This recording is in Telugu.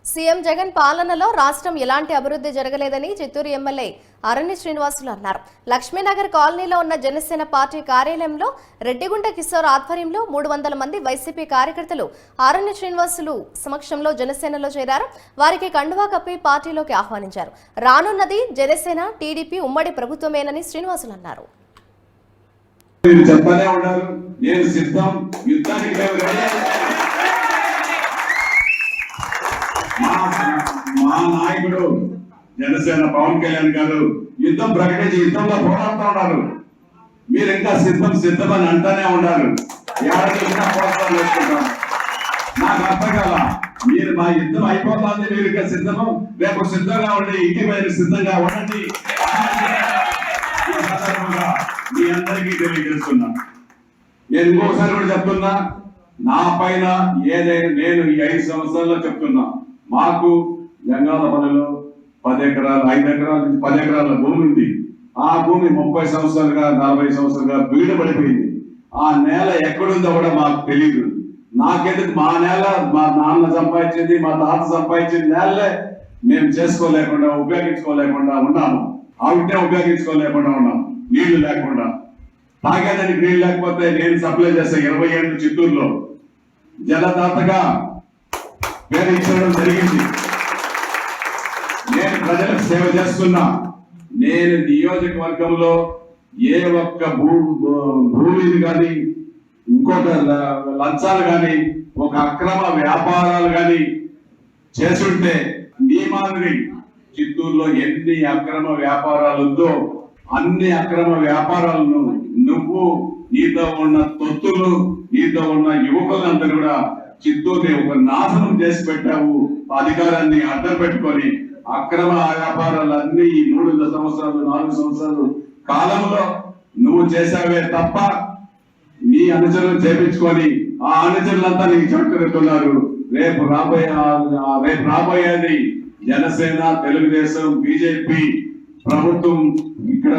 సీఎం జగన్ పాలనలో రాష్ట్రం ఎలాంటి అభివృద్ధి జరగలేదని చిత్తూరు ఎమ్మెల్యే అరణ్య శ్రీనివాసులు అన్నారు. లక్ష్మీనగర్ కాలనీలో ఉన్న జనసేన పార్టీ కార్యాలయంలో రెడ్డిగుంట కిశోర్ ఆధ్వర్యంలో 300 మంది వైసీపీ కార్యకర్తలు అరణ్య శ్రీనివాసులు సమక్షంలో జనసేనలో చేరారు. వారికి కండువా కప్పి పార్టీలోకి ఆహ్వానించారు. రానున్నది జనసేన టీడీపీ ఉమ్మడి ప్రభుత్వమేనని శ్రీనివాసులు అన్నారు. మా నాయకుడు జనసేన పవన్ కళ్యాణ్ గారు యుద్ధం ప్రకటించి యుద్ధంలో పోరాడుతూ ఉన్నారు. మీరు ఇంకా సిద్ధమని అంటానే ఉన్నారు. నాకు అర్థం కాల, మీరు మా యుద్ధం అయిపోతుంది, మీరు ఇంకా సిద్ధము, రేపు సిద్ధంగా ఉండి ఇంటి పైన సిద్ధంగా ఉండండి. ఈ సందర్భంగా మీ అందరికీ తెలియజేస్తున్నా. నేను ఇంకోసారి కూడా చెప్తున్నా, నా పైన ఏదైనా నేను ఈ 5 సంవత్సరాల్లో చెప్తున్నా, మాకు జంగాలపల్లిలో 10 ఎకరాలు 5 ఎకరాల నుంచి 10 ఎకరాల భూమి ఉంది. ఆ భూమి 30 సంవత్సరాలుగా 40 సంవత్సరాలుగా బీడ పడిపోయింది. ఆ నేల ఎక్కడుందో కూడా మాకు తెలియదు. నాకెందుకు మా నేల మా నాన్న సంపాదించింది, మా తాత సంపాదించింది నేలే మేము చేసుకోలేకుండా ఉపయోగించుకోలేకుండా ఉన్నాము. ఆవిటే ఉపయోగించుకోలేకుండా ఉన్నాము. నీళ్లు లేకుండా, తాగేదానికి నీళ్ళు లేకపోతే నేను సప్లై చేసే 20 ఏళ్ళు చిత్తూరులో జలదాతగా పేరు ఇచ్చడం జరిగింది. నేను ప్రజలకు సేవ చేస్తున్నా. నేను నియోజకవర్గంలో ఏ ఒక్క భూమిని కానీ, ఇంకొక లంచాలు కానీ, ఒక అక్రమ వ్యాపారాలు కానీ చేసుంటే నీ మాదిరి చిత్తూరులో ఎన్ని అక్రమ వ్యాపారాలు ఉందో అన్ని అక్రమ వ్యాపారాలను నువ్వు, నీతో ఉన్న తొత్తులు, నీతో ఉన్న యువకులందరూ కూడా చిత్తూరుని ఒక నాశనం చేసి పెట్టావు. అధికారాన్ని అడ్డం పెట్టుకొని అక్రమ వ్యాపారాలన్నీ ఈ 3 సంవత్సరాలు 4 సంవత్సరాలు కాలంలో నువ్వు చేసావే తప్ప నీ అనుచరులు చేపించుకొని ఆ అనుచరులంతా నీకు చెట్టుతున్నారు. రేపు రాబోయేది జనసేన, తెలుగుదేశం, బీజేపీ ప్రభుత్వం ఇక్కడ